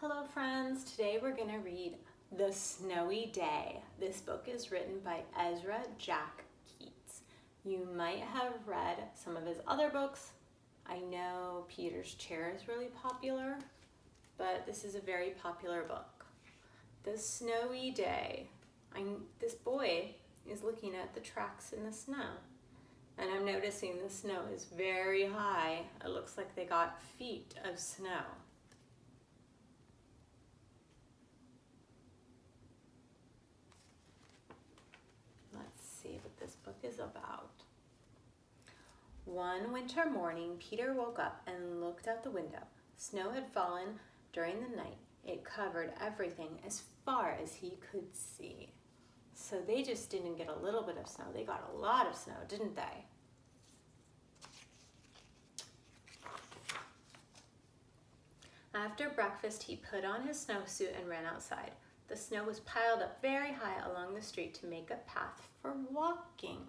Hello friends, today we're going to read The Snowy Day. This book is written by Ezra Jack Keats. You might have read some of his other books. I know Peter's Chair is really popular, but this is a very popular book. The Snowy Day. This boy is looking at the tracks in the snow, and I'm noticing the snow is very high. It looks like they got feet of snow. See what this book is about. One winter morning, Peter woke up and looked out the window. Snow had fallen during the night. It covered everything as far as he could see. So they just didn't get a little bit of snow. They got a lot of snow, didn't they? After breakfast, he put on his snowsuit and ran outside. The snow was piled up very high along the street to make a path for walking.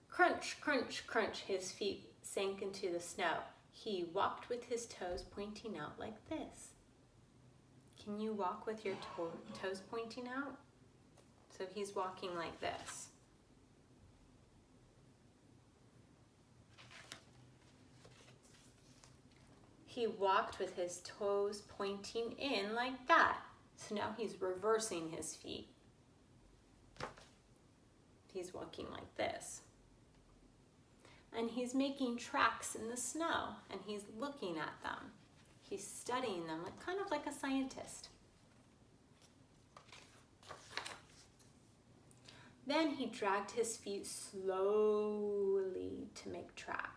Crunch, crunch, crunch, his feet sank into the snow. He walked with his toes pointing out like this. Can you walk with your toes pointing out? So he's walking like this. He walked with his toes pointing in like that. So now he's reversing his feet. He's walking like this. And he's making tracks in the snow, and he's looking at them. He's studying them, kind of like a scientist. Then he dragged his feet slowly to make tracks.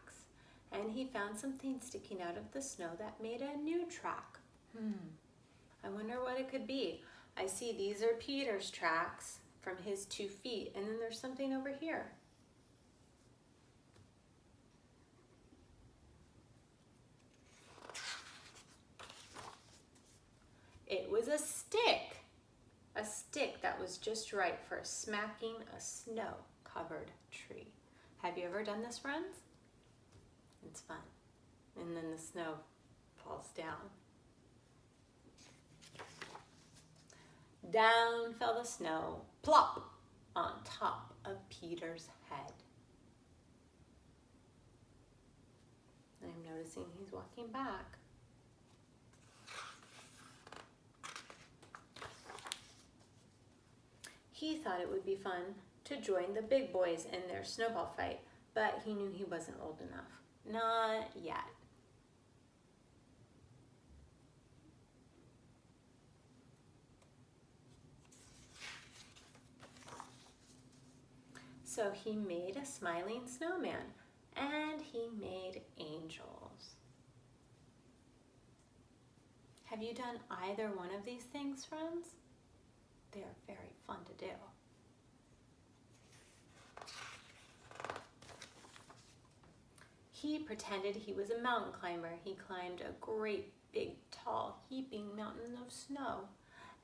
And he found something sticking out of the snow that made a new track. I wonder what it could be. I see these are Peter's tracks from his 2 feet, and then there's something over here. It was a stick that was just right for smacking a snow-covered tree. Have you ever done this, friends? It's fun. And then the snow falls down. Down fell the snow, plop, on top of Peter's head. I'm noticing he's walking back. He thought it would be fun to join the big boys in their snowball fight, but he knew he wasn't old enough. Not yet. So he made a smiling snowman, and he made angels. Have you done either one of these things, friends? They are very fun to do. He pretended he was a mountain climber. He climbed a great, big, tall, heaping mountain of snow,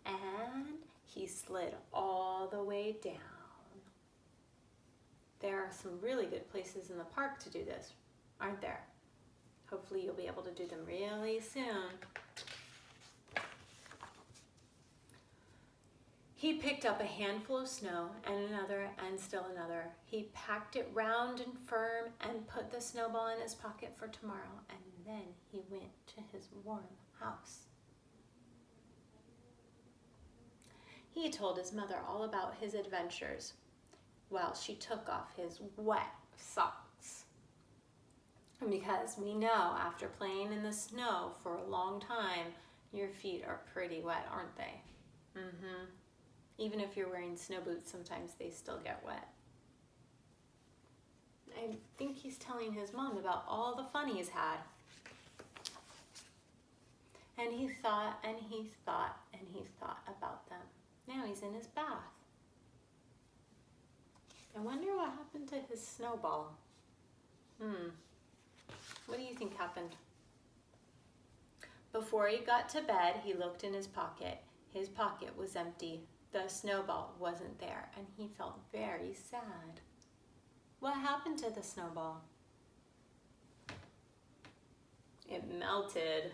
and he slid all the way down. There are some really good places in the park to do this, aren't there? Hopefully you'll be able to do them really soon. He picked up a handful of snow and another and still another. He packed it round and firm and put the snowball in his pocket for tomorrow, and then he went to his warm house. He told his mother all about his adventures while she took off his wet socks. Because we know after playing in the snow for a long time, your feet are pretty wet, aren't they? Even if you're wearing snow boots, sometimes they still get wet. I think he's telling his mom about all the fun he's had. And he thought and he thought and he thought about them. Now he's in his bath. I wonder what happened to his snowball. What do you think happened? Before he got to bed, he looked in his pocket. His pocket was empty. the snowball wasn't there, and he felt very sad. What happened to the snowball? It melted.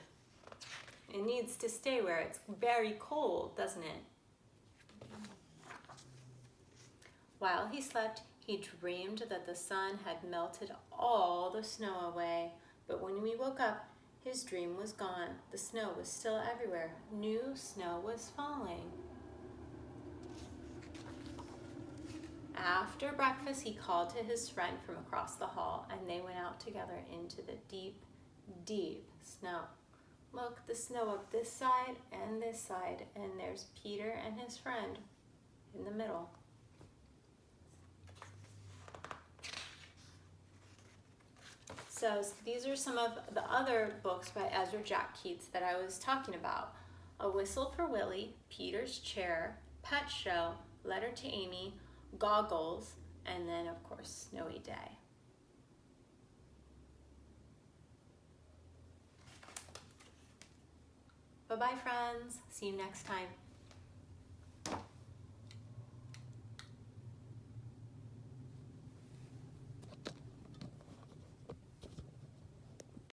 It needs to stay where it's very cold, doesn't it? While he slept, he dreamed that the sun had melted all the snow away. But when he woke up, his dream was gone. The snow was still everywhere. New snow was falling. After breakfast, he called to his friend from across the hall, and they went out together into the deep, deep snow. Look, the snow up this side, and there's Peter and his friend in the middle. So these are some of the other books by Ezra Jack Keats that I was talking about. A Whistle for Willie, Peter's Chair, Pet Show, Letter to Amy, Goggles, and then of course Snowy Day. Bye-bye friends, see you next time.